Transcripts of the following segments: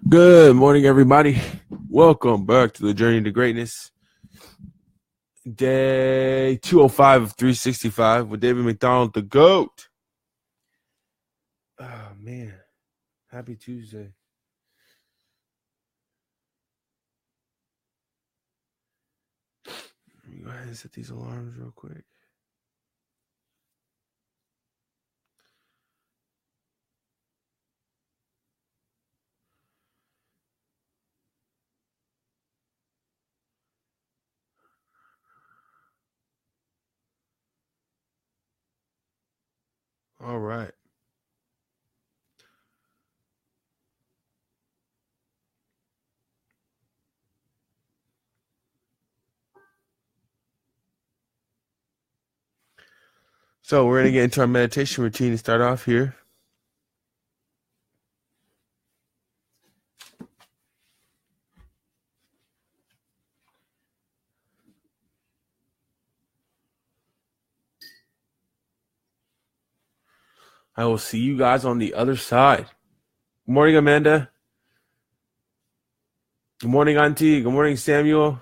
Good morning, everybody. Welcome back to the Journey to Greatness. Day 205 of 365 with David McDonald, the GOAT. Oh, man. Happy Tuesday. Let me go ahead and set these alarms real quick. All right. So we're going to get into our meditation routine to start off here. I will see you guys on the other side. Good morning, Amanda. Good morning, Auntie. Good morning, Samuel.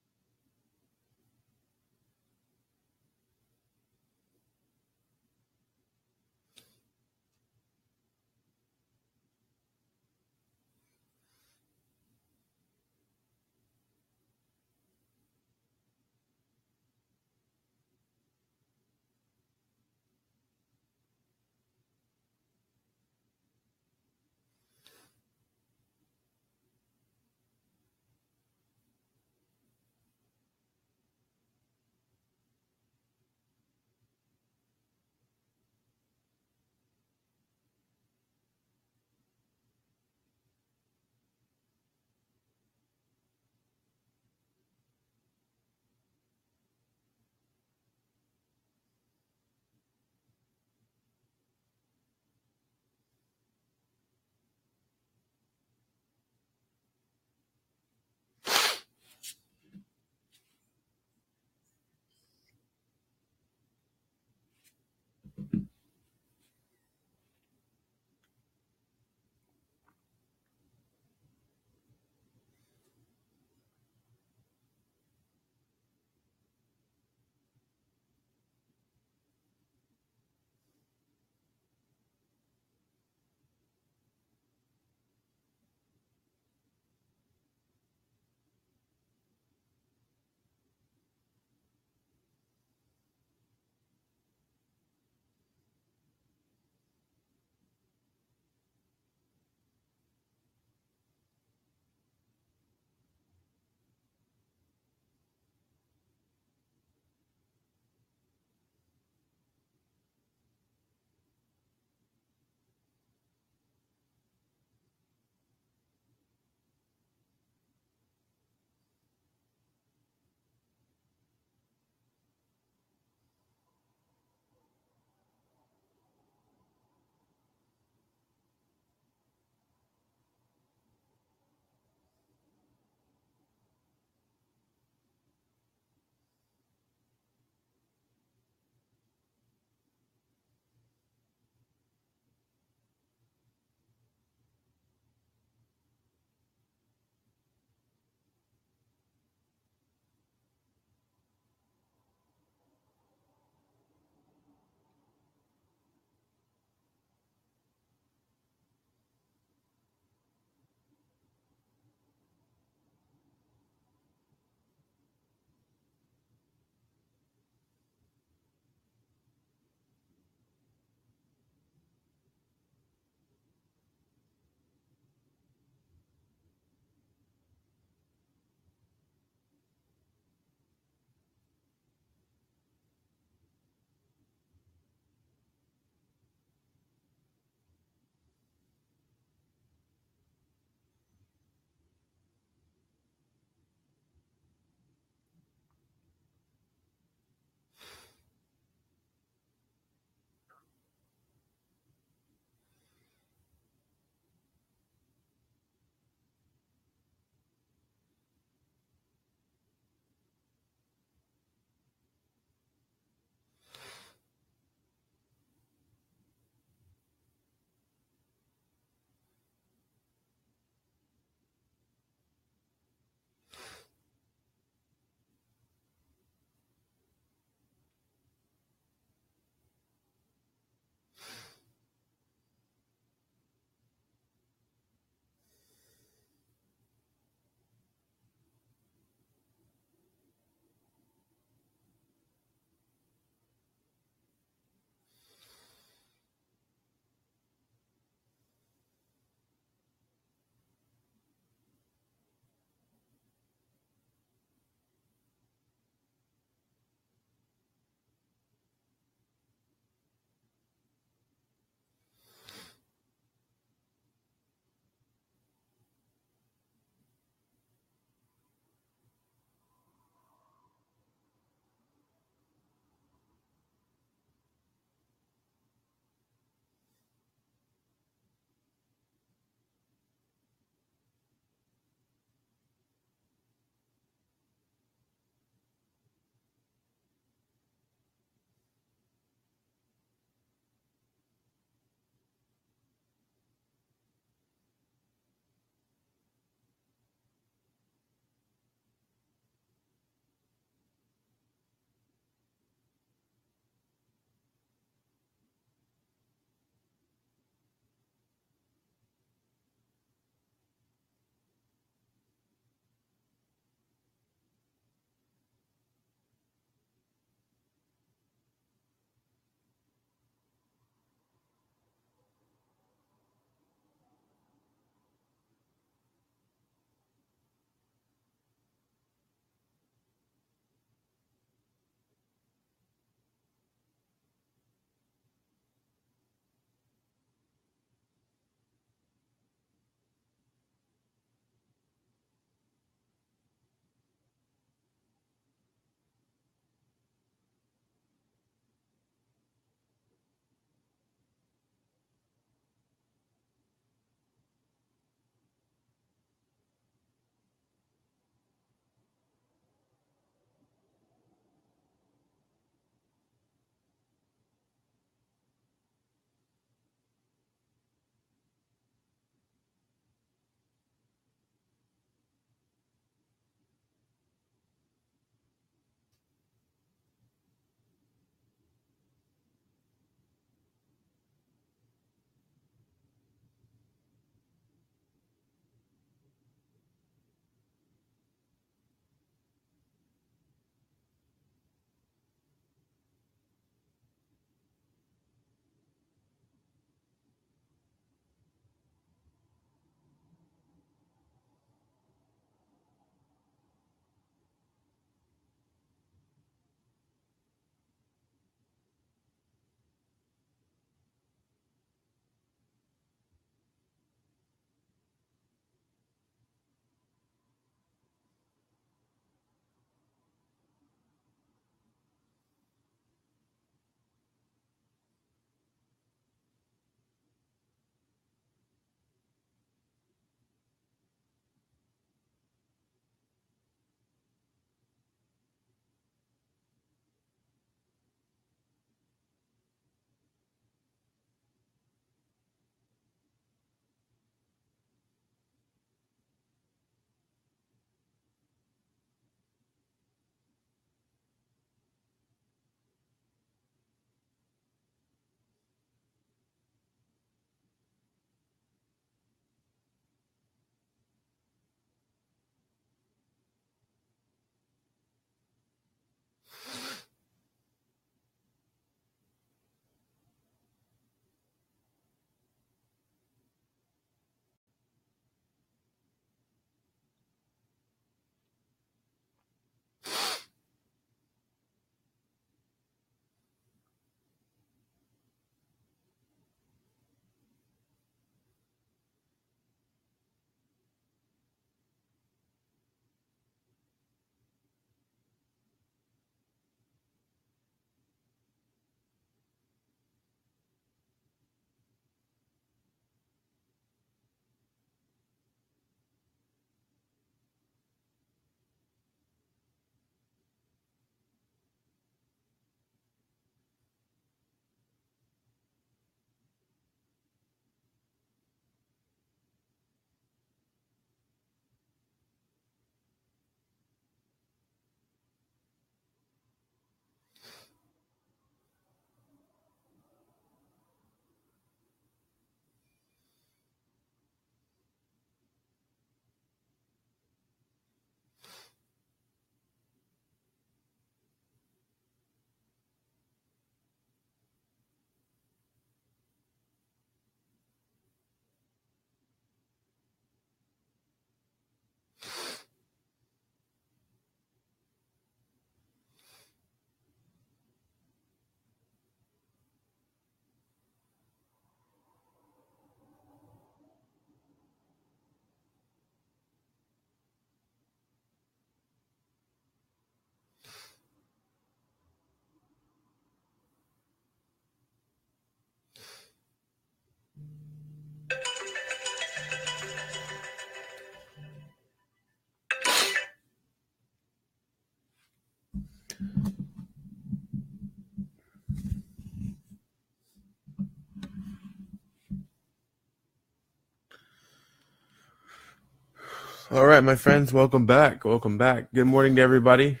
All right, my friends, welcome back. Welcome back. Good morning to everybody.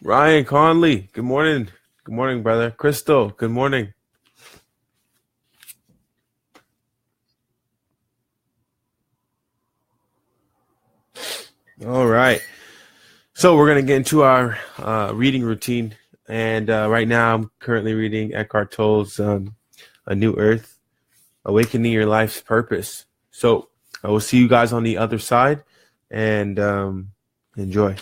Ryan Conley, good morning. Good morning, brother. Crystal, good morning. All right. So we're going to get into our reading routine. And right now I'm currently reading Eckhart Tolle's A New Earth, Awakening Your Life's Purpose. So I will see you guys on the other side and enjoy.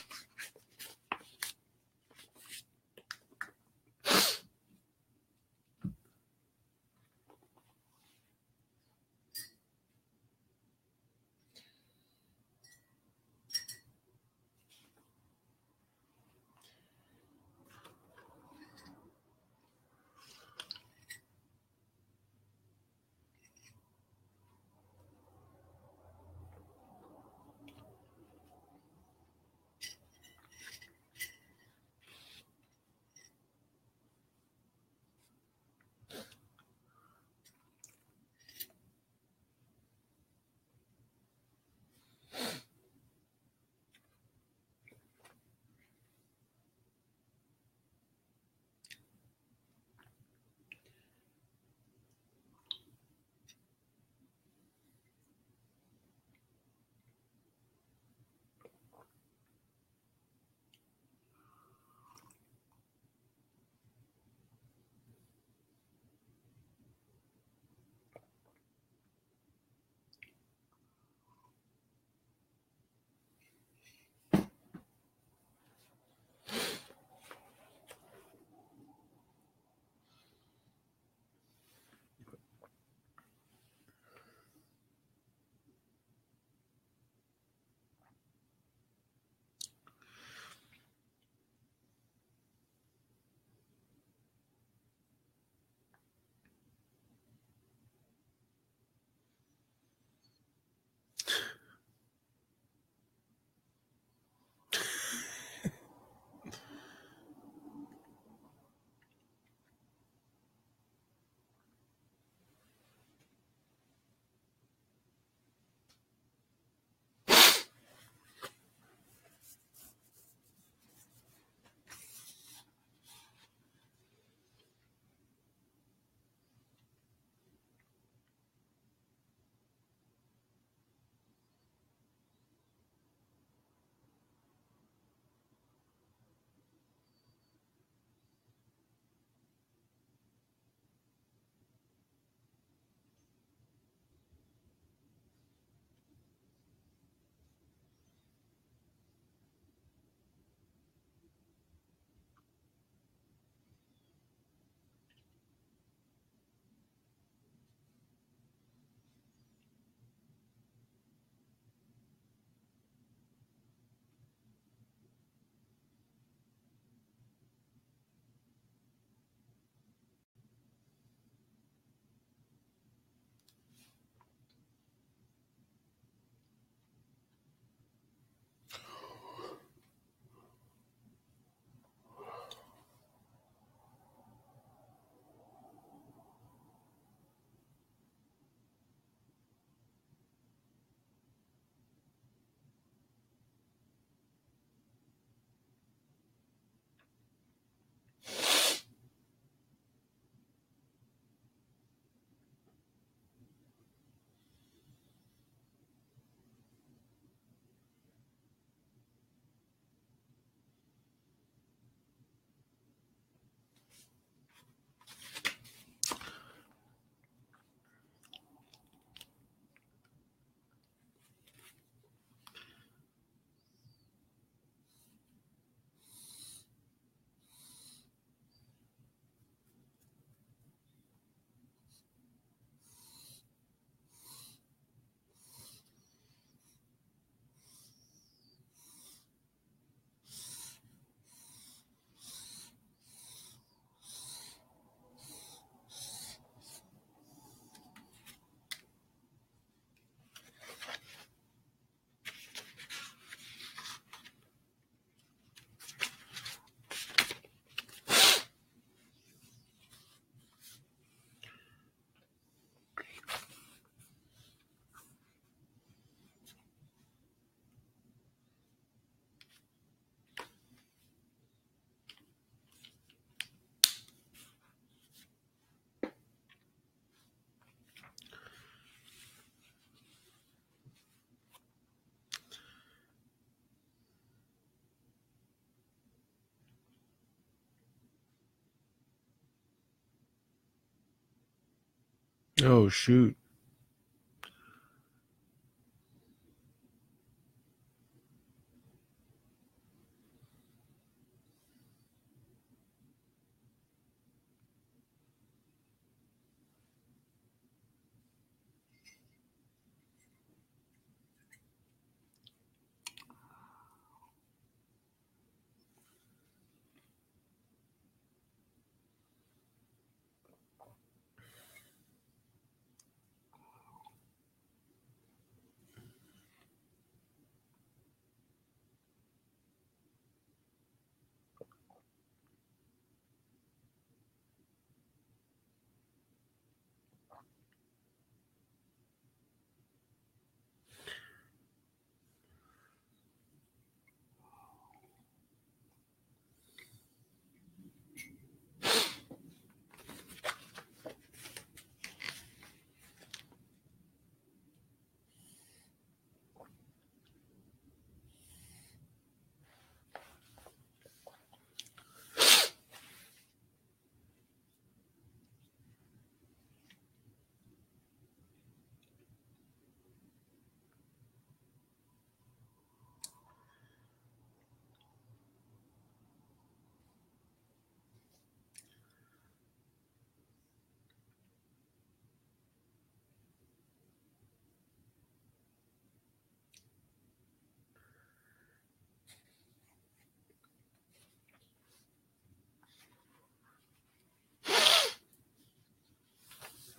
Oh shoot.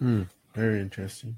Hmm. Very interesting.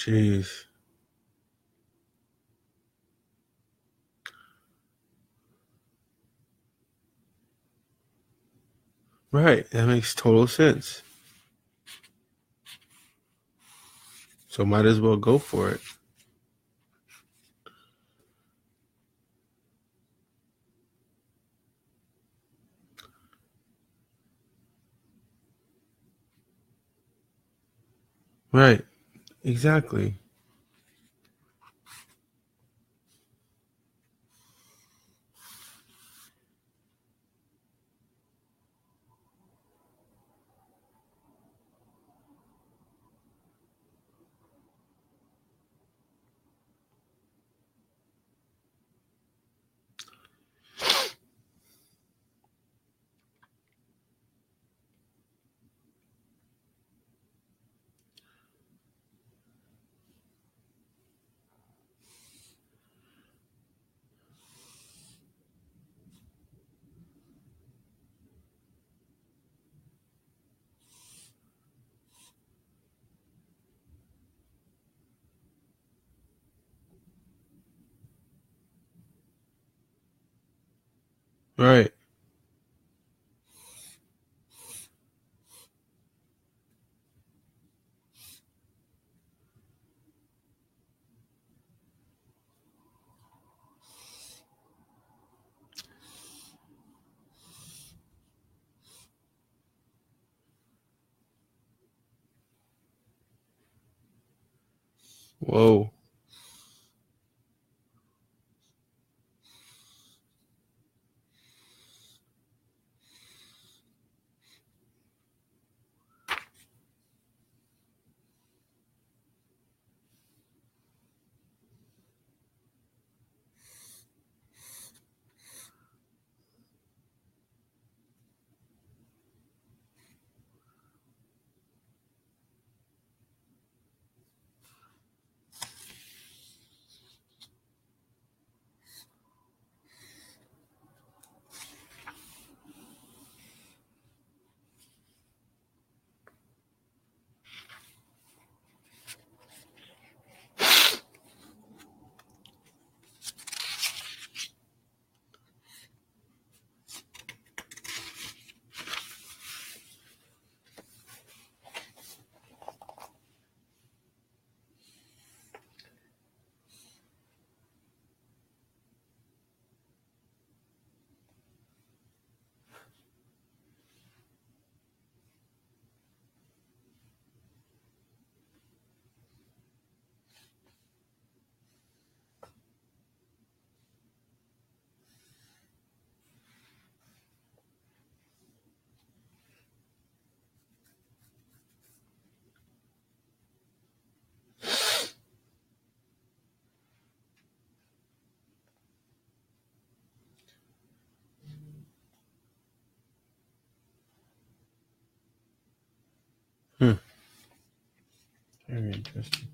Jeez. Right. That makes total sense. So might as well go for it. Right. Exactly. Right. Whoa. Hmm. Very interesting.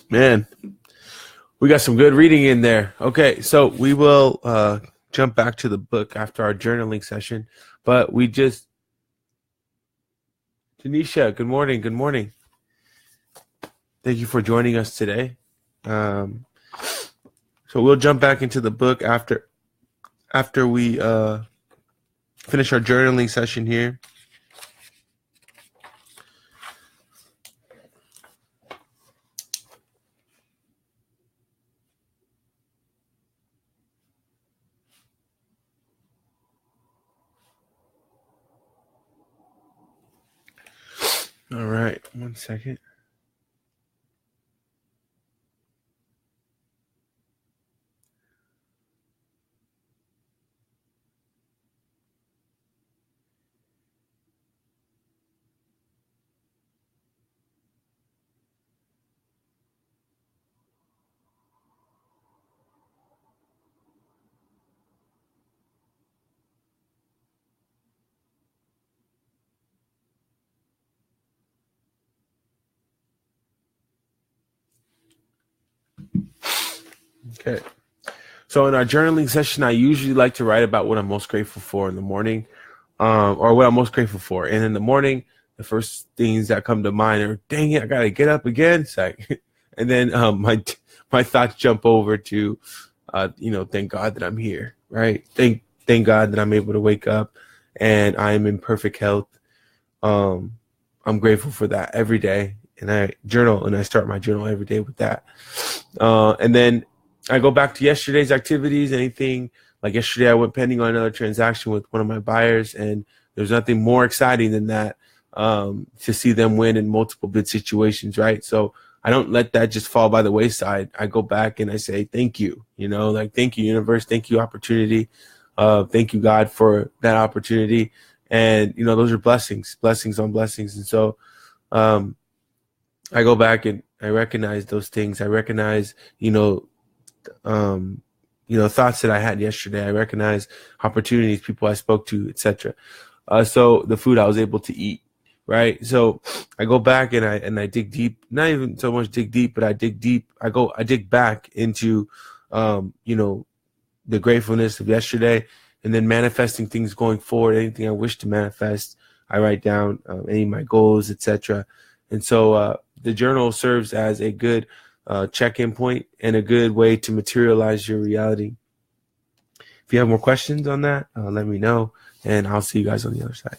Man, we got some good reading in there. Okay, so we will jump back to the book after our journaling session. But we just, Tanisha, good morning. Good morning. Thank you for joining us today. Um, so we'll jump back into the book after we finish our journaling session here. All right, 1 second. Okay. So in our journaling session, I usually like to write about what I'm most grateful for in the morning, or what I'm most grateful for. And in the morning, the first things that come to mind are, "Dang it, I gotta get up again." It's like, and then my thoughts jump over to, thank God that I'm here, right? Thank God that I'm able to wake up, and I am in perfect health. Um, I'm grateful for that every day, and I journal, and I start my journal every day with that. And then I go back to yesterday's activities. Anything like yesterday, I went pending on another transaction with one of my buyers, and there's nothing more exciting than that, to see them win in multiple bid situations, right? So I don't let that just fall by the wayside. I go back and I say, thank you, like, thank you, universe. Thank you, opportunity. Thank you, God, for that opportunity. And, those are blessings on blessings. And so, um, I go back and I recognize those things. I recognize, um, thoughts that I had yesterday. I recognize opportunities, people I spoke to, etc. So the food I was able to eat, right? So I go back and I dig deep. Not even so much dig deep, but I dig deep. I dig back into, the gratefulness of yesterday, and then manifesting things going forward. Anything I wish to manifest, I write down, any of my goals, etc. And so the journal serves as a good check-in point and a good way to materialize your reality. If you have more questions on that, let me know, and I'll see you guys on the other side.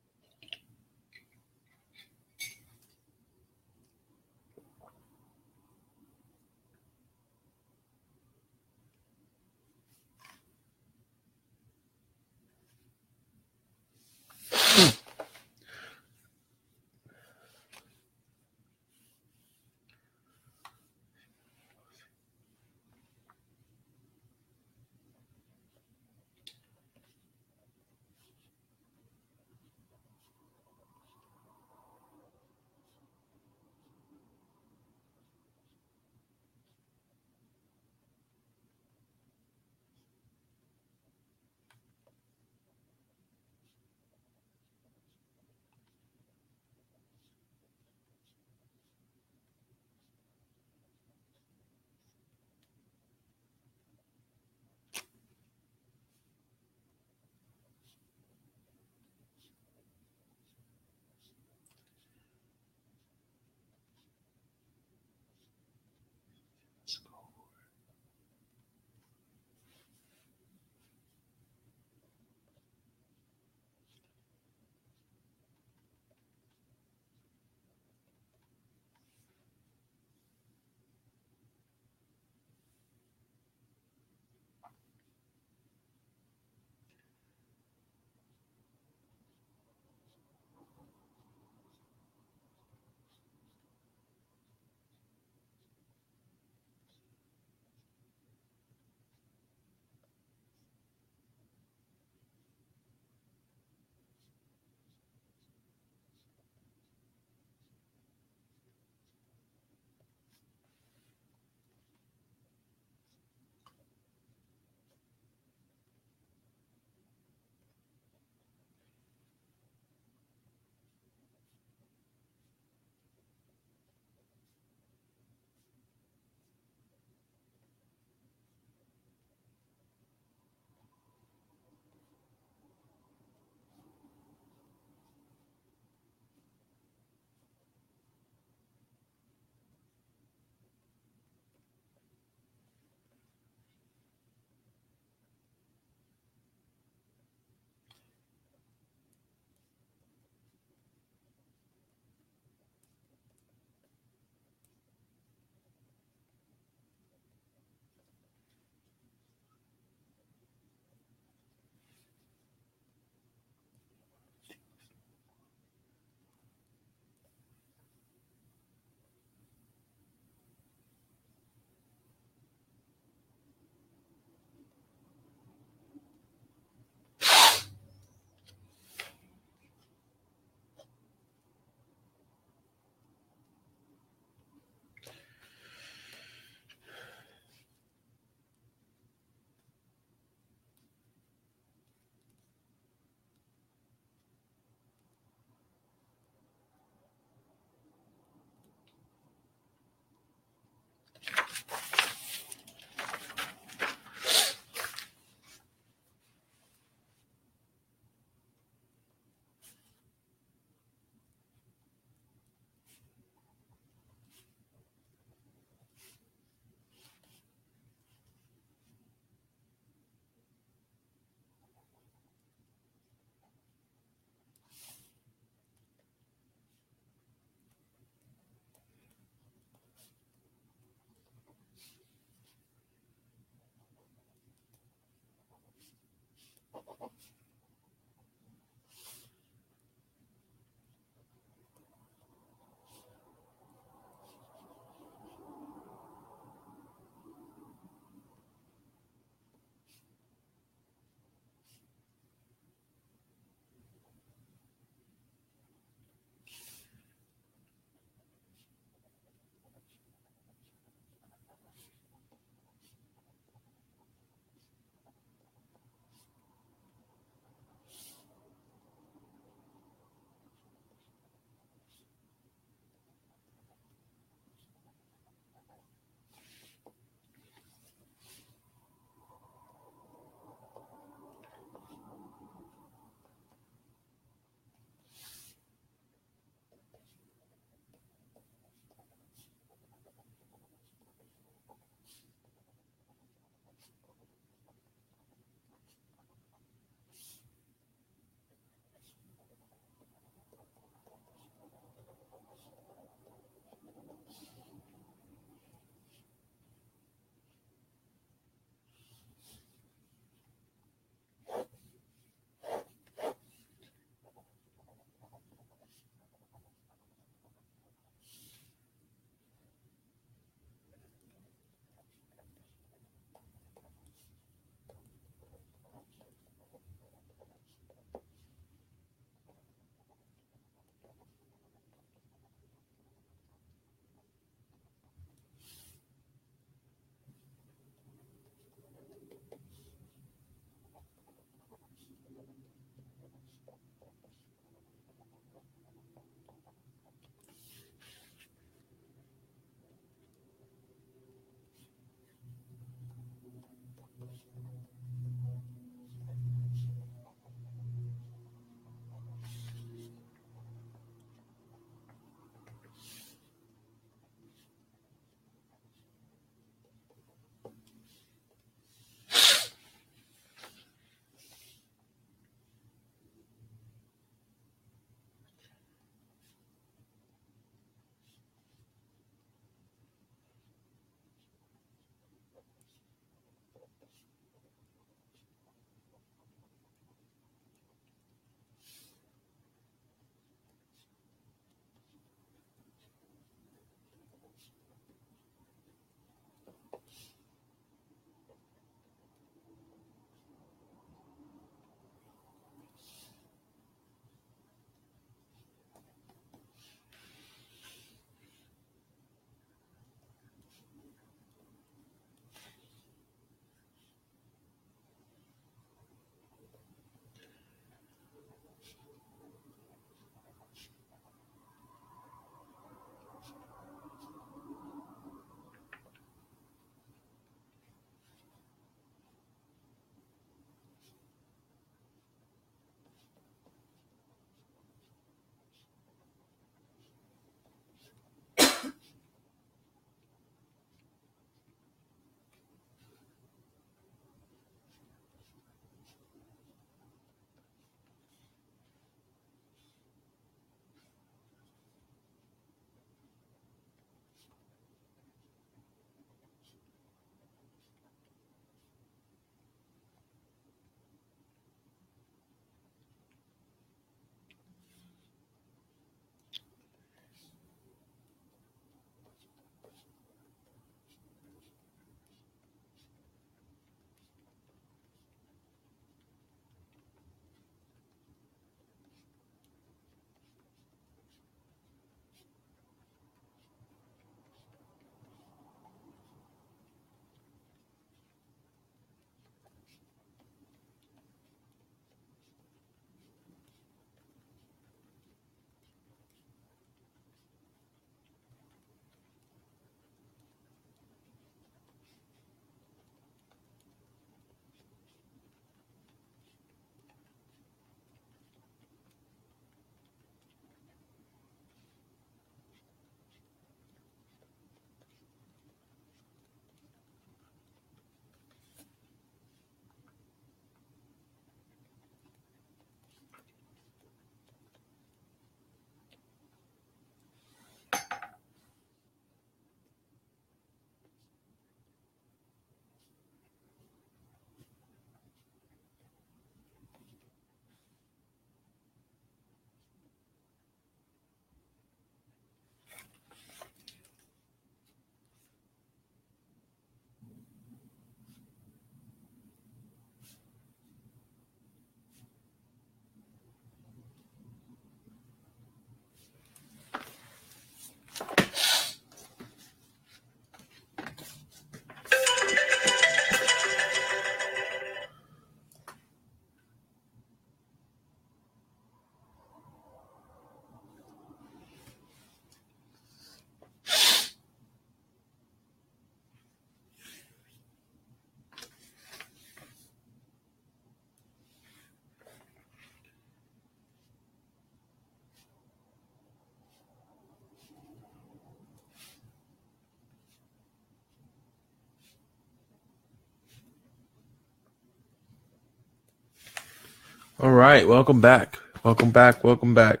All right, welcome back. Welcome back. Welcome back.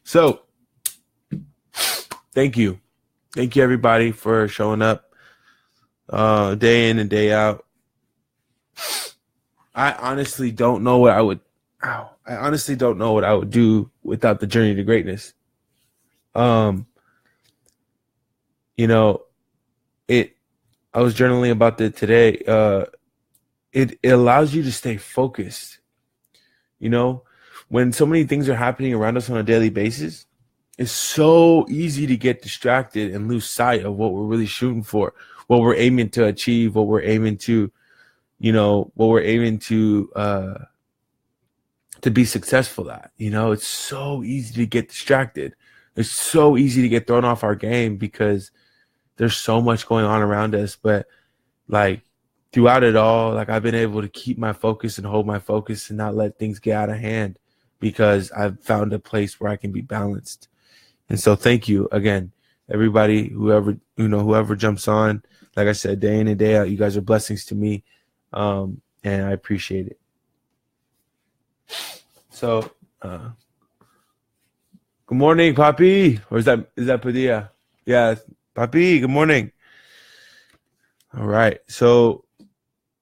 So, thank you. Thank you everybody for showing up day in and day out. I honestly don't know what I would do without the journey to greatness. You know, I was journaling about that today. It allows you to stay focused. You know, when so many things are happening around us on a daily basis, it's so easy to get distracted and lose sight of what we're really shooting for, what we're aiming to achieve, what we're aiming to be successful at. You know, it's so easy to get distracted. It's so easy to get thrown off our game because there's so much going on around us. But like throughout it all, like I've been able to keep my focus and hold my focus and not let things get out of hand because I've found a place where I can be balanced. And so thank you again, everybody, whoever jumps on. Like I said, day in and day out, you guys are blessings to me. And I appreciate it. So, good morning, Papi. Or is that Padilla? Yeah, Papi. Good morning. All right. So,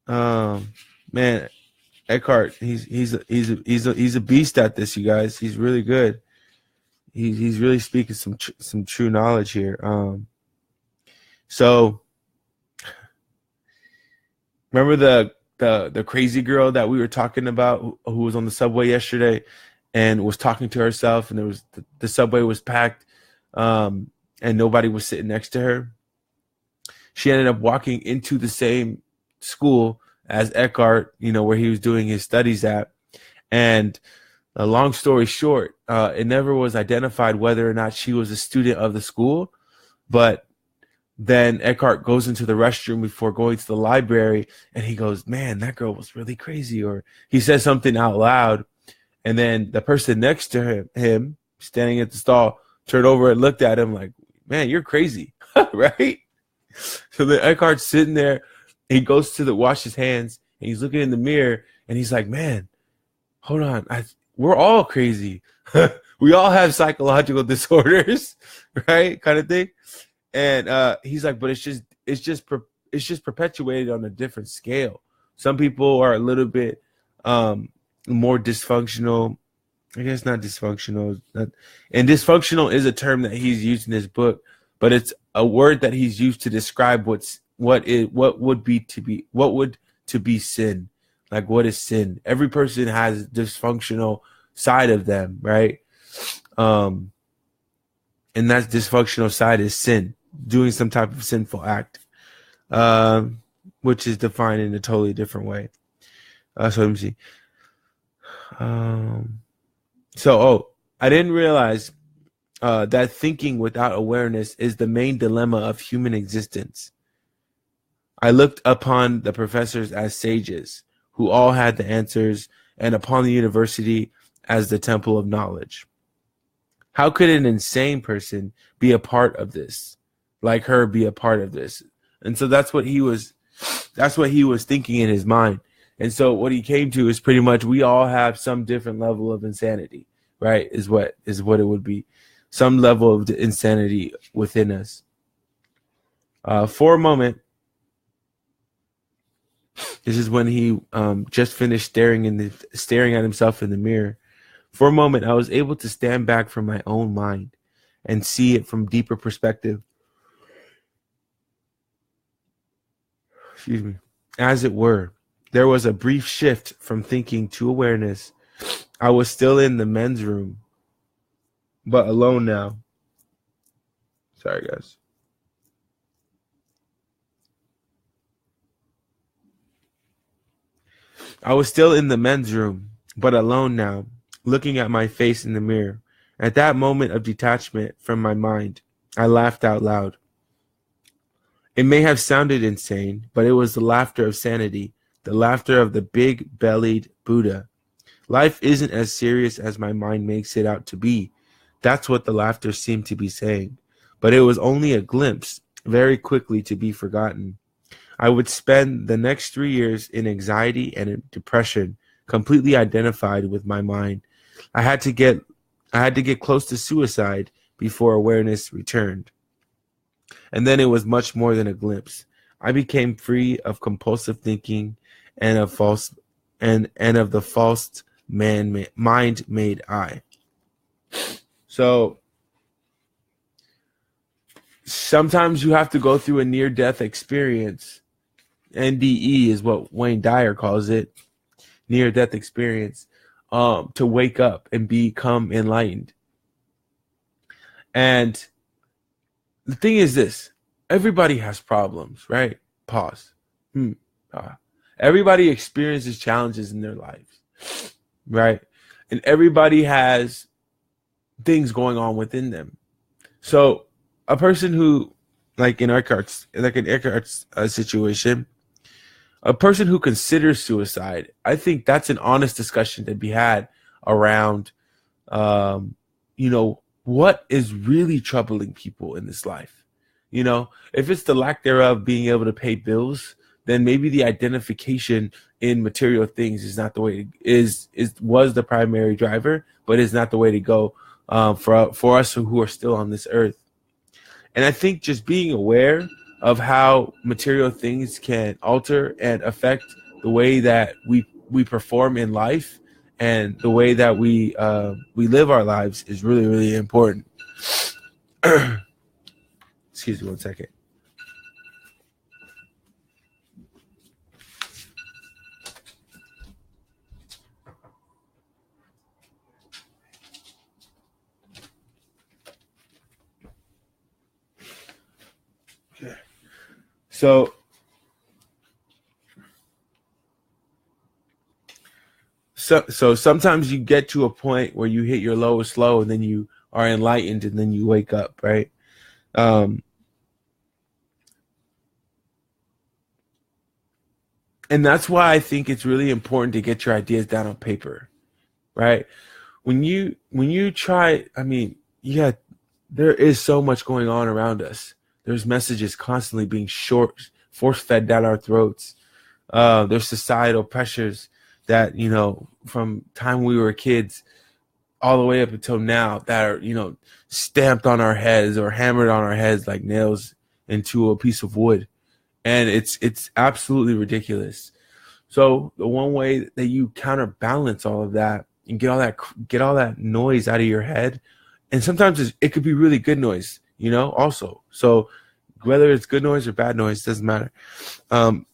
man, Eckhart, he's a beast at this, you guys. He's really good. He's really speaking some true knowledge here. So remember the crazy girl that we were talking about who was on the subway yesterday and was talking to herself, and there was the subway was packed, and nobody was sitting next to her. She ended up walking into the same school as Eckhart, where he was doing his studies at. And a long story short, it never was identified whether or not she was a student of the school, but then Eckhart goes into the restroom before going to the library, and he goes, man, that girl was really crazy. Or he says something out loud, and then the person next to him standing at the stall turned over and looked at him like, man, you're crazy, right? So then Eckhart's sitting there, he goes to wash his hands, and he's looking in the mirror, and he's like, man, hold on, we're all crazy. We all have psychological disorders, right? Kind of thing. And he's like, but it's just perpetuated on a different scale. Some people are a little bit more dysfunctional. I guess not dysfunctional. And dysfunctional is a term that he's used in his book, but it's a word that he's used to describe what would be sin. Like, what is sin? Every person has a dysfunctional side of them, right? And that dysfunctional side is sin, doing some type of sinful act, which is defined in a totally different way. So let me see. I didn't realize that thinking without awareness is the main dilemma of human existence. I looked upon the professors as sages who all had the answers, and upon the university as the temple of knowledge. How could an insane person be a part of this? Like her be a part of this? And so that's what he was thinking in his mind. And so what he came to is pretty much we all have some different level of insanity, right? Is what it would be. Some level of insanity within us. For a moment, this is when he just finished staring at himself in the mirror. For a moment, I was able to stand back from my own mind and see it from deeper perspective. Excuse me. As it were, there was a brief shift from thinking to awareness. I was still in the men's room, but alone now. Sorry, guys. I was still in the men's room, but alone now, looking at my face in the mirror. At that moment of detachment from my mind, I laughed out loud. It may have sounded insane, but it was the laughter of sanity, the laughter of the big-bellied Buddha. Life isn't as serious as my mind makes it out to be. That's what the laughter seemed to be saying. But it was only a glimpse, very quickly to be forgotten. I would spend the next 3 years in anxiety and in depression, completely identified with my mind. I had to get close to suicide before awareness returned. And then it was much more than a glimpse. I became free of compulsive thinking and of the false mind made I. So sometimes you have to go through a near death experience. NDE is what Wayne Dyer calls it, near death experience, to wake up and become enlightened. And the thing is this: everybody has problems, right? Pause. Everybody experiences challenges in their lives, right? And everybody has things going on within them. So a person who, like in Eckhart's situation, a person who considers suicide, I think that's an honest discussion to be had around, what is really troubling people in this life. If it's the lack thereof of being able to pay bills, then maybe the identification in material things is not the way was the primary driver, but is not the way to go for us who are still on this earth. And I think just being aware of how material things can alter and affect the way that we perform in life and the way that we live our lives is really, really important. Excuse me 1 second. Okay. So sometimes you get to a point where you hit your lowest low and then you are enlightened and then you wake up, right? And that's why I think it's really important to get your ideas down on paper, right? When you try, there is so much going on around us. There's messages constantly being force-fed down our throats. There's societal pressures that, from time we were kids all the way up until now that are, stamped on our heads or hammered on our heads like nails into a piece of wood. And it's absolutely ridiculous. So the one way that you counterbalance all of that and get all that noise out of your head, and sometimes it could be really good noise, also. So whether it's good noise or bad noise, doesn't matter.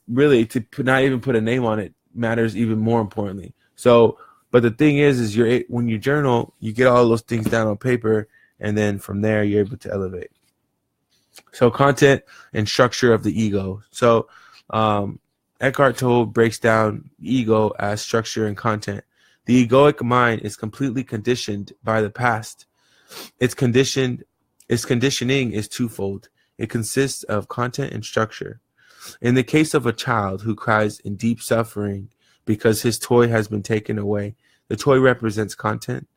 Really, to not even put a name on it matters even more importantly. So, but the thing is when you journal, you get all those things down on paper, and then from there you're able to elevate. So content and structure of the ego. So Eckhart Tolle breaks down ego as structure and content. The egoic mind is completely conditioned by the past. Its conditioning is twofold. It consists of content and structure. In the case of a child who cries in deep suffering because his toy has been taken away, the toy represents content.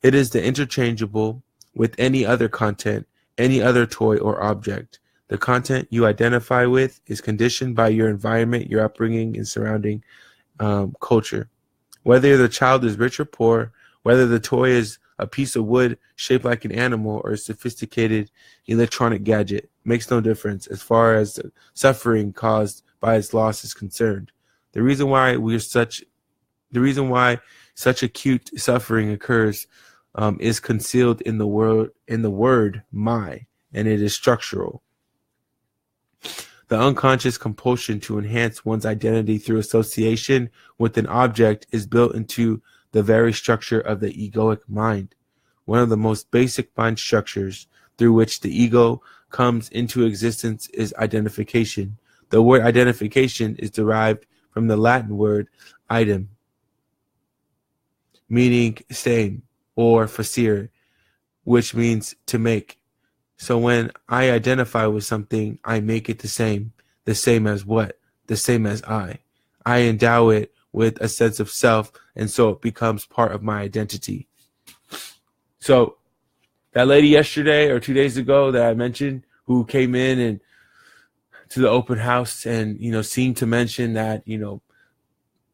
It is the interchangeable with any other content, any other toy or object. The content you identify with is conditioned by your environment, your upbringing, and surrounding culture. Whether the child is rich or poor, whether the toy is a piece of wood shaped like an animal or a sophisticated electronic gadget, makes no difference as far as the suffering caused by its loss is concerned. The reason why such acute suffering occurs is concealed in the word "my," and it is structural. The unconscious compulsion to enhance one's identity through association with an object is built into the very structure of the egoic mind. One of the most basic mind structures through which the ego comes into existence is identification. The word identification is derived from the Latin word idem, meaning same, or facere, which means to make. So when I identify with something, I make it the same as what? The same as I. I endow it with a sense of self, and so it becomes part of my identity. So that lady yesterday or 2 days ago that I mentioned, who came in and to the open house and, seemed to mention that,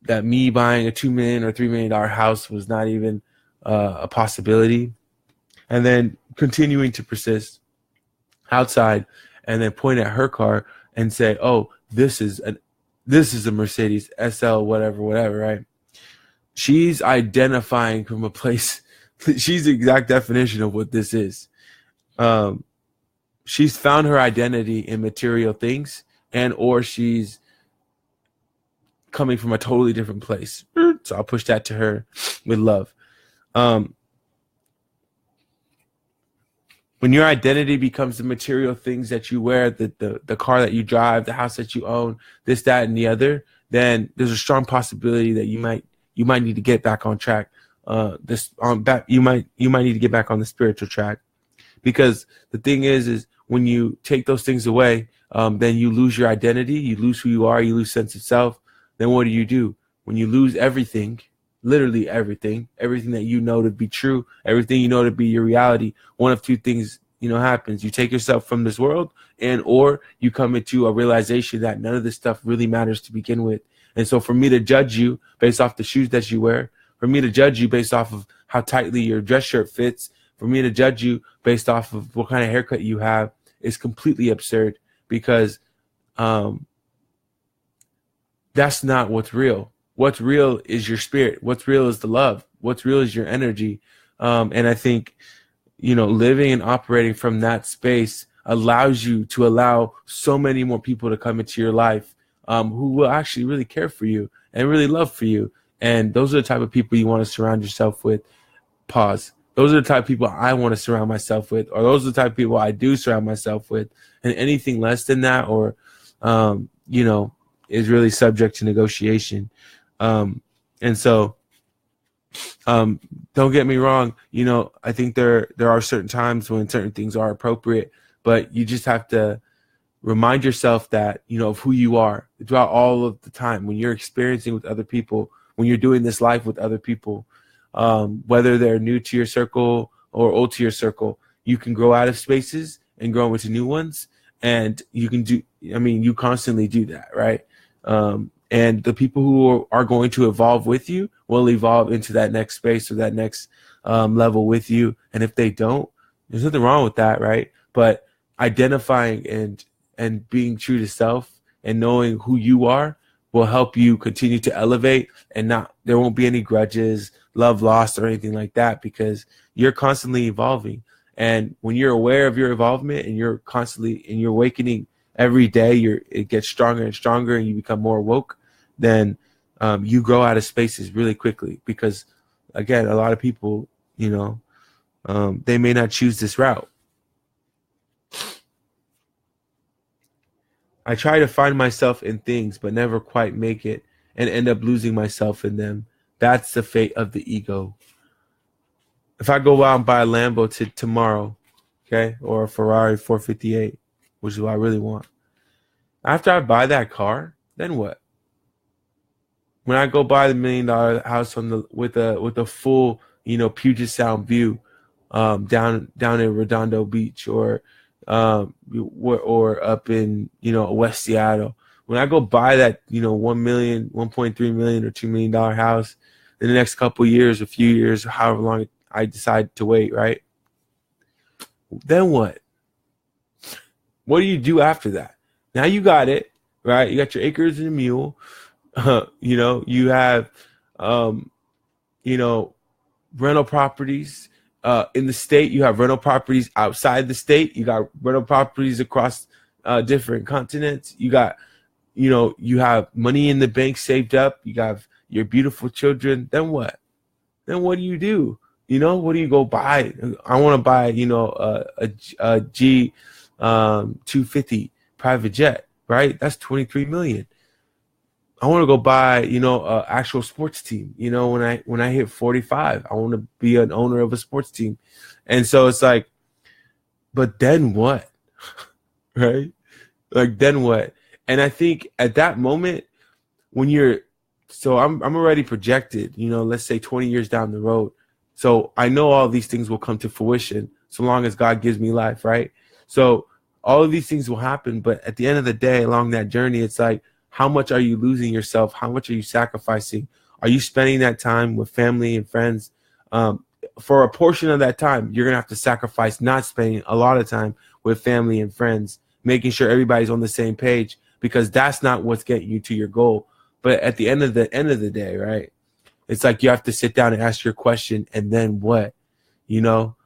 that me buying a $2 million or $3 million house was not even a possibility. And then continuing to persist outside and then point at her car and say, oh, this is a Mercedes SL, whatever, right? She's identifying from a place. She's the exact definition of what this is. She's found her identity in material things, and or she's coming from a totally different place. So I'll push that to her with love. When your identity becomes the material things that you wear, the car that you drive, the house that you own, this, that, and the other, then there's a strong possibility that you might need to get back on track. You might need to get back on the spiritual track, because the thing is when you take those things away, then you lose your identity, you lose who you are, you lose sense of self. Then what do? When you lose everything, literally everything that you know to be true, everything you know to be your reality, one of two things, happens. You take yourself from this world, and or you come into a realization that none of this stuff really matters to begin with. And so for me to judge you based off the shoes that you wear, for me to judge you based off of how tightly your dress shirt fits, for me to judge you based off of what kind of haircut you have is completely absurd, because that's not what's real. What's real is your spirit. What's real is the love. What's real is your energy. And I think, living and operating from that space allows you to allow so many more people to come into your life who will actually really care for you and really love for you. And those are the type of people you want to surround yourself with. Pause. Those are the type of people I want to surround myself with, or those are the type of people I do surround myself with. And anything less than that, or, is really subject to negotiation. And so, don't get me wrong. I think there are certain times when certain things are appropriate, but you just have to remind yourself that, of who you are throughout all of the time when you're experiencing with other people, when you're doing this life with other people, whether they're new to your circle or old to your circle. You can grow out of spaces and grow into new ones. And you constantly do that, right? And the people who are going to evolve with you will evolve into that next space or that next level with you. And if they don't, there's nothing wrong with that, right? But identifying and being true to self and knowing who you are will help you continue to elevate, and there won't be any grudges, love lost, or anything like that, because you're constantly evolving. And when you're aware of your involvement and you're awakening every day, it gets stronger and stronger, and you become more woke, then you grow out of spaces really quickly. Because again, a lot of people, they may not choose this route. I try to find myself in things, but never quite make it, and end up losing myself in them. That's the fate of the ego. If I go out and buy a Lambo tomorrow, okay, or a Ferrari 458, which is what I really want. After I buy that car, then what? When I go buy the $1 million house with a full, Puget Sound view, down in Redondo Beach, or up in West Seattle. When I go buy that 1 million, 1.3 million, or $2 million house in the next couple of years, a few years, however long I decide to wait, right? Then what? What do you do after that? Now you got it, right? You got your acres and a mule. You have, rental properties in the state. You have rental properties outside the state. You got rental properties across different continents. You got, you have money in the bank saved up. You have your beautiful children. Then what? Then what do you do? What do you go buy? I want to buy, a G 250 private jet, right? That's 23 million. I want to go buy, a actual sports team. When I hit 45, I want to be an owner of a sports team. And so it's like, but then what? Right? Like, then what? And I think at that moment, when I'm already projected, let's say 20 years down the road. So I know all these things will come to fruition so long as God gives me life, right? So all of these things will happen. But at the end of the day, along that journey, it's like, how much are you losing yourself? How much are you sacrificing? Are you spending that time with family and friends? For a portion of that time, you're going to have to sacrifice not spending a lot of time with family and friends, making sure everybody's on the same page, because that's not what's getting you to your goal. But at the end of the day, right? It's like you have to sit down and ask your question, and then what? You know,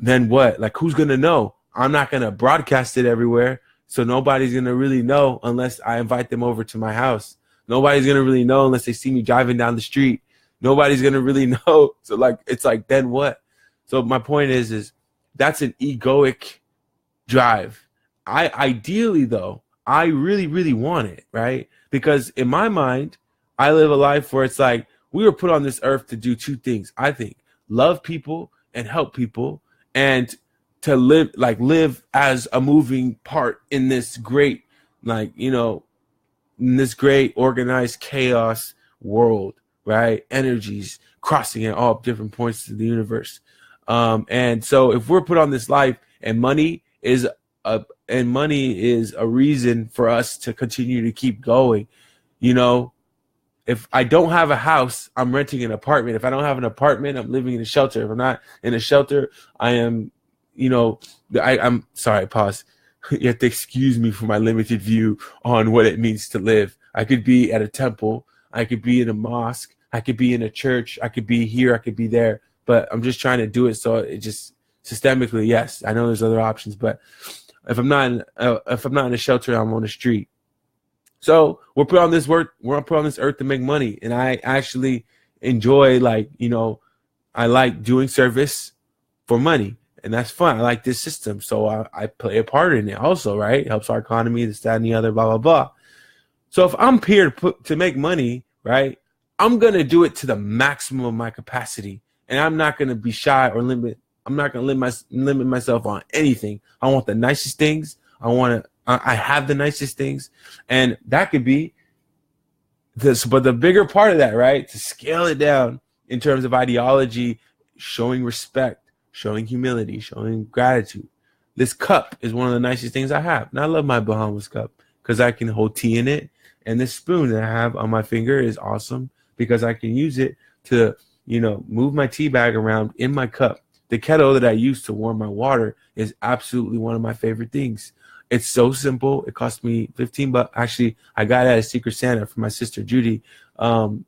then what? Like, who's going to know? I'm not going to broadcast it everywhere, so nobody's going to really know unless I invite them over to my house. Nobody's going to really know unless they see me driving down the street. Nobody's going to really know. So, like, it's like, then what? So my point is that's an egoic drive. Ideally, though, I really, really want it, right? Because in my mind, I live a life where it's like, we were put on this earth to do two things, I think: love people and help people, and to live as a moving part in this great, in this great organized chaos world, right? Energies crossing at all different points of the universe. And so if we're put on this life, and money is a reason for us to continue to keep going, if I don't have a house, I'm renting an apartment. If I don't have an apartment, I'm living in a shelter. If I'm not in a shelter, I am, I'm sorry, pause. You have to excuse me for my limited view on what it means to live. I could be at a temple. I could be in a mosque. I could be in a church. I could be here. I could be there. But I'm just trying to do it so it just systemically, yes, I know there's other options. But if I'm not in a shelter, I'm on the street. So we're put on this earth to make money, and I actually enjoy, I like doing service for money, and that's fun. I like this system, so I play a part in it also, right? It helps our economy, this, that, and the other, blah, blah, blah. So if I'm here to make money, right, I'm gonna do it to the maximum of my capacity, and I'm not gonna be shy or limit. I'm not gonna limit myself on anything. I want the nicest things. I have the nicest things, and that could be this. But the bigger part of that, right, to scale it down in terms of ideology, showing respect, showing humility, showing gratitude. This cup is one of the nicest things I have, and I love my Bahamas cup because I can hold tea in it. And this spoon that I have on my finger is awesome because I can use it to, move my tea bag around in my cup. The kettle that I use to warm my water is absolutely one of my favorite things. It's so simple. It cost me $15. Actually, I got it at a Secret Santa for my sister Judy, 2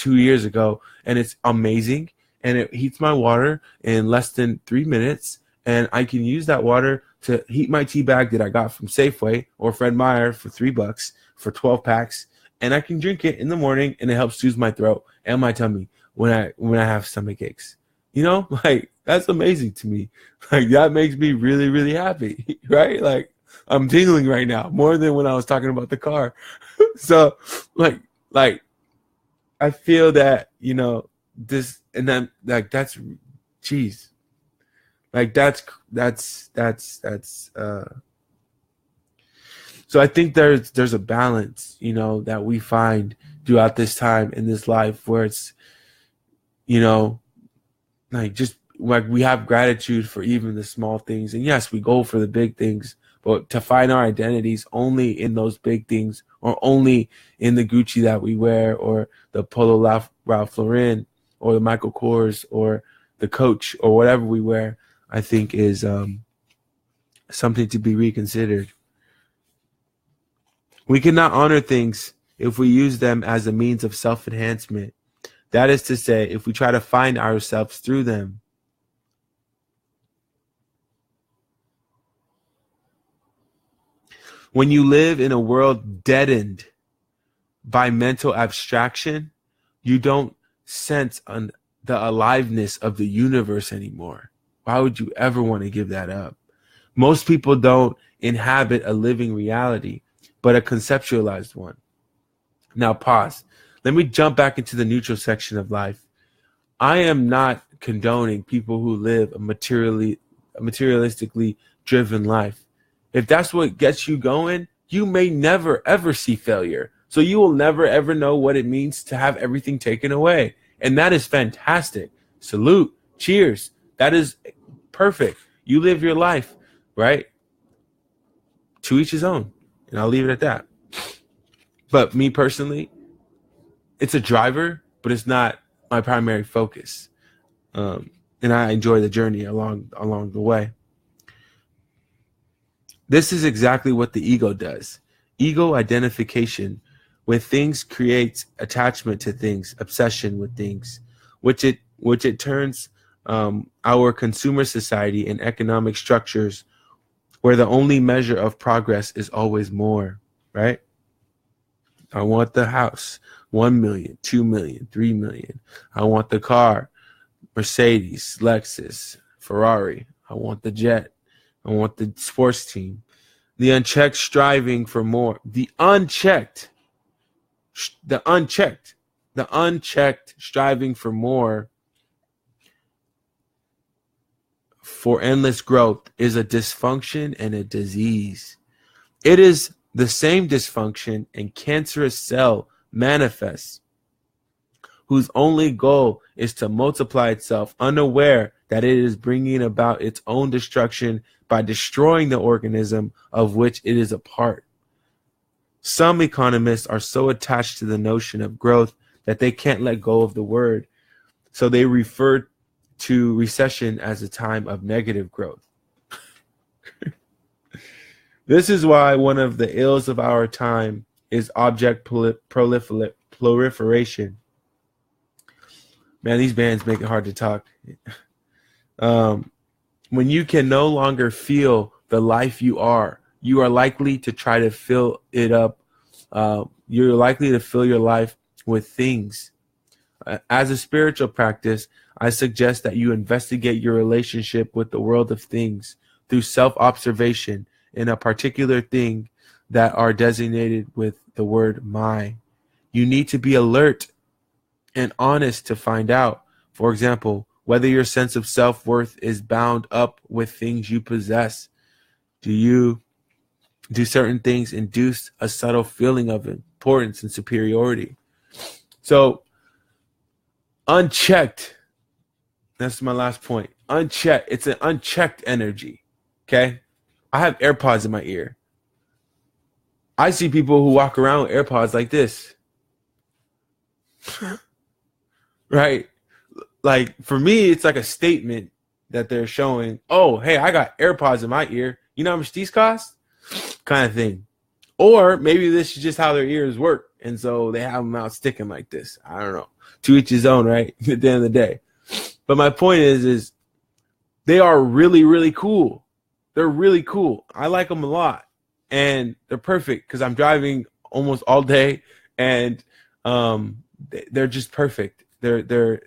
years ago, and it's amazing. And it heats my water in less than 3 minutes, and I can use that water to heat my tea bag that I got from Safeway or Fred Meyer for $3 for 12 packs, and I can drink it in the morning, and it helps soothe my throat and my tummy when I have stomach aches. That's amazing to me. That makes me really, really happy, right? I'm tingling right now more than when I was talking about the car. So I feel that, this, and then that's, geez, that's so I think there's a balance, that we find throughout this time in this life where it's, we have gratitude for even the small things. And yes, we go for the big things, but to find our identities only in those big things, or only in the Gucci that we wear, or the Polo Ralph Lauren, or the Michael Kors, or the Coach, or whatever we wear, I think is something to be reconsidered. We cannot honor things if we use them as a means of self-enhancement. That is to say, if we try to find ourselves through them. When you live in a world deadened by mental abstraction, you don't sense the aliveness of the universe anymore. Why would you ever want to give that up? Most people don't inhabit a living reality, but a conceptualized one. Now pause. Let me jump back into the neutral section of life. I am not condoning people who live a materialistically driven life. If that's what gets you going, you may never, ever see failure. So you will never, ever know what it means to have everything taken away. And that is fantastic. Salute. Cheers. That is perfect. You live your life, right? To each his own. And I'll leave it at that. But me personally, it's a driver, but it's not my primary focus. And I enjoy the journey along the way. This is exactly what the ego does. Ego identification with things creates attachment to things, obsession with things, which it turns our consumer society and economic structures where the only measure of progress is always more, right? I want the house, 1 million, 2 million, 3 million. I want the car, Mercedes, Lexus, Ferrari. I want the jet. I want the sports team. The unchecked striving for more. The unchecked striving for more, for endless growth, is a dysfunction and a disease. It is the same dysfunction and cancerous cell manifests, whose only goal is to multiply itself, unaware that it is bringing about its own destruction by destroying the organism of which it is a part. Some economists are so attached to the notion of growth that they can't let go of the word, so they refer to recession as a time of negative growth. This is why one of the ills of our time is object proliferation. Man, these bands make it hard to talk. When you can no longer feel the life you are likely to try to fill it up. You're likely to fill your life with things. As a spiritual practice, I suggest that you investigate your relationship with the world of things through self-observation in a particular thing that are designated with the word my. You need to be alert and honest to find out, for example, whether your sense of self-worth is bound up with things you possess. Do certain things induce a subtle feeling of importance and superiority? So, unchecked, that's my last point. Unchecked, it's an unchecked energy, okay? I have AirPods in my ear. I see people who walk around with AirPods like this. Right? Like, for me, it's like a statement that they're showing, oh, hey, I got AirPods in my ear. You know how much these cost? Kind of thing. Or maybe this is just how their ears work, and so they have them out sticking like this. I don't know. To each his own, right? At the end of the day. But my point is they are really, really cool. They're really cool. I like them a lot. And they're perfect because I'm driving almost all day, and they're just perfect. They're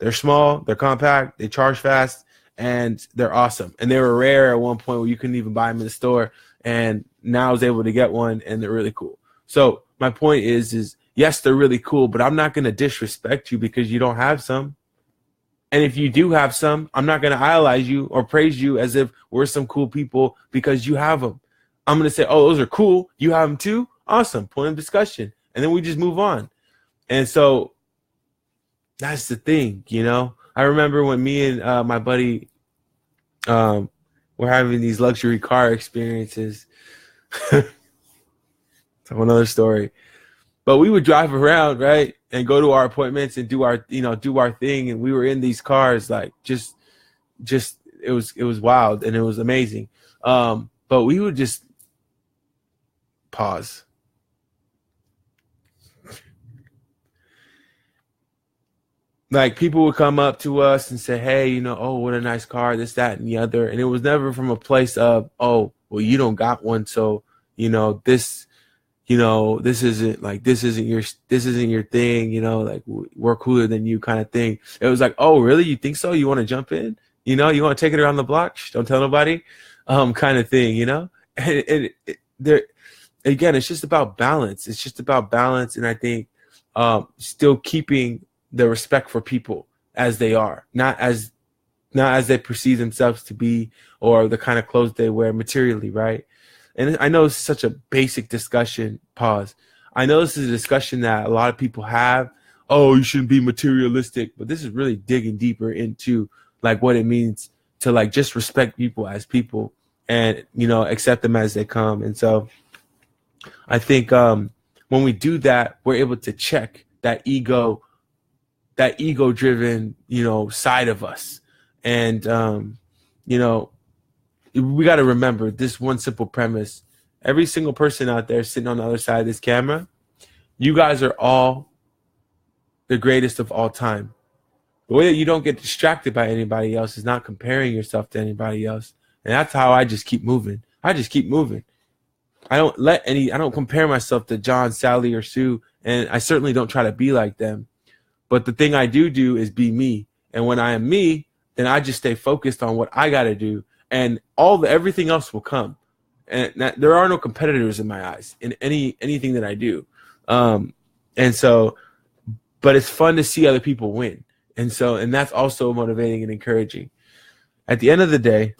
small, they're compact, they charge fast, and they're awesome. And they were rare at one point where you couldn't even buy them in the store, and now I was able to get one, and they're really cool. So my point is yes, they're really cool, but I'm not going to disrespect you because you don't have some. And if you do have some, I'm not going to idolize you or praise you as if we're some cool people because you have them. I'm going to say, oh, those are cool. You have them too? Awesome. Point of discussion. And then we just move on. And so that's the thing, you know. I remember when me and my buddy were having these luxury car experiences. It's a whole other story. But we would drive around, right, and go to our appointments and do our thing. And we were in these cars, like just it was wild and it was amazing. But we would just pause. Like, people would come up to us and say, hey, oh, what a nice car, this, that, and the other. And it was never from a place of, oh, well, you don't got one, so, this isn't your thing, like, we're cooler than you kind of thing. It was like, oh, really? You think so? You want to jump in? You want to take it around the block? Shh, don't tell nobody, kind of thing, And there, again, it's just about balance. It's just about balance. And I think still keeping the respect for people as they are, not as they perceive themselves to be, or the kind of clothes they wear materially, right? And I know it's such a basic discussion. Pause. I know this is a discussion that a lot of people have. Oh, you shouldn't be materialistic, but this is really digging deeper into like what it means to like just respect people as people and accept them as they come. And so I think when we do that, we're able to check that ego-driven, side of us. And, we got to remember this one simple premise. Every single person out there sitting on the other side of this camera, you guys are all the greatest of all time. The way that you don't get distracted by anybody else is not comparing yourself to anybody else. And that's how I just keep moving. I don't compare myself to John, Sally, or Sue. And I certainly don't try to be like them. But the thing I do is be me. And when I am me, then I just stay focused on what I got to do. And everything else will come. And there are no competitors in my eyes in anything that I do. But it's fun to see other people win. And that's also motivating and encouraging. At the end of the day,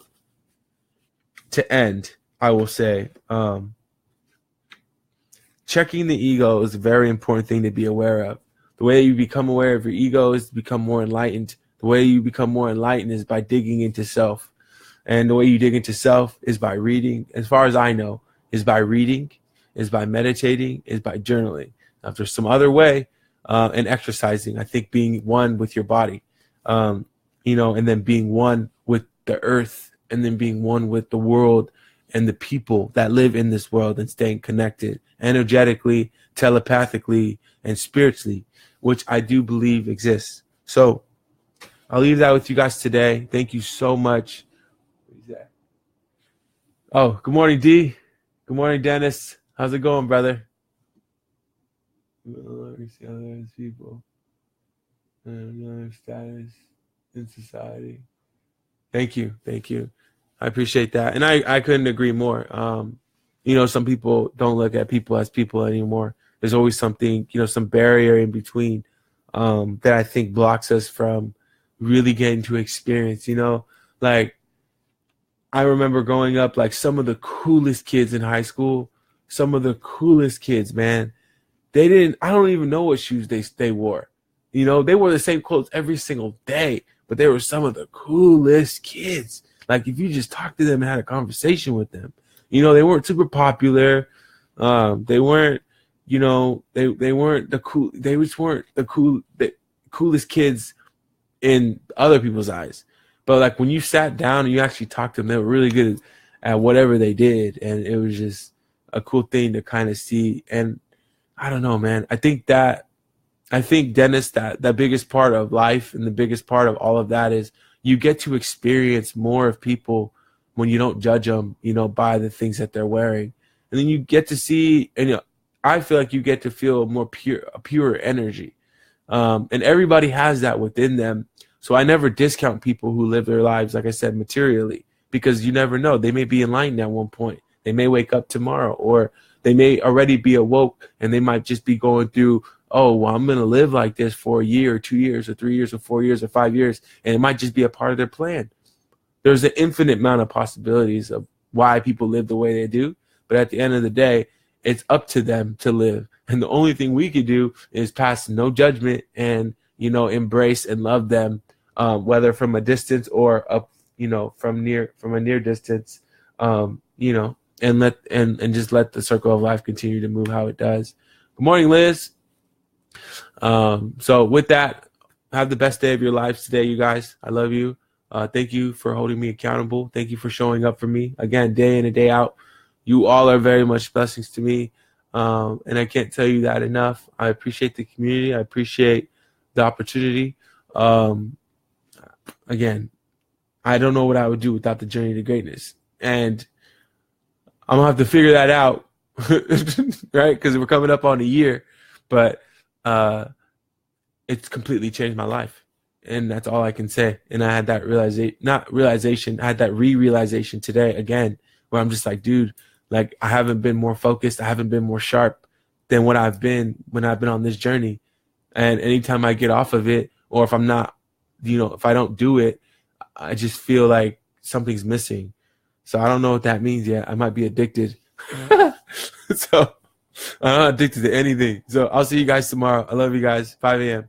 to end, I will say, checking the ego is a very important thing to be aware of. The way you become aware of your ego is to become more enlightened. The way you become more enlightened is by digging into self. And the way you dig into self is by reading. As far as I know, is by reading, is by meditating, is by journaling. Now, if there's some other way, and exercising, I think being one with your body, and then being one with the earth, and then being one with the world and the people that live in this world, and staying connected energetically, telepathically, and spiritually, which I do believe exists. So I'll leave that with you guys today. Thank you so much. Oh, good morning, D. Good morning, Dennis. How's it going, brother? Let me see other people and another status in society. Thank you. I appreciate that, and I couldn't agree more. Some people don't look at people as people anymore. There's always something, some barrier in between that I think blocks us from really getting to experience. Like I remember growing up, like some of the coolest kids in high school, some of the coolest kids, man. I don't even know what shoes they wore. They wore the same clothes every single day, but they were some of the coolest kids. Like if you just talked to them and had a conversation with them, they weren't super popular. They weren't, they weren't the cool. They just weren't the coolest kids in other people's eyes. But like when you sat down and you actually talked to them, they were really good at whatever they did, and it was just a cool thing to kind of see. And I don't know, man. I think Dennis, that the biggest part of life and the biggest part of all of that is you get to experience more of people when you don't judge them, by the things that they're wearing. And then you get to see, and I feel like you get to feel more pure energy. And everybody has that within them. So I never discount people who live their lives, like I said, materially, because you never know. They may be enlightened at one point. They may wake up tomorrow, or they may already be awoke, and they might just be going through, oh, well, I'm going to live like this for a year or 2 years or 3 years or 4 years or 5 years. And it might just be a part of their plan. There's an infinite amount of possibilities of why people live the way they do. But at the end of the day, it's up to them to live. And the only thing we could do is pass no judgment and, embrace and love them, whether from a distance or up, from a near distance, and just let the circle of life continue to move how it does. Good morning, Liz. So with that, have the best day of your lives today, you guys. I love you. Thank you for holding me accountable. Thank you for showing up for me. Again, day in and day out. You all are very much blessings to me. And I can't tell you that enough. I appreciate the community. I appreciate the opportunity. Again, I don't know what I would do without the journey to greatness. And I'm going to have to figure that out, right? Because we're coming up on a year. But it's completely changed my life. And that's all I can say. And I had that I had that realization today again, where I'm just like, dude, like I haven't been more focused. I haven't been more sharp than what I've been when I've been on this journey. And anytime I get off of it, or if I'm not, if I don't do it, I just feel like something's missing. So I don't know what that means yet. I might be addicted. So I'm not addicted to anything. So I'll see you guys tomorrow. I love you guys. 5 a.m.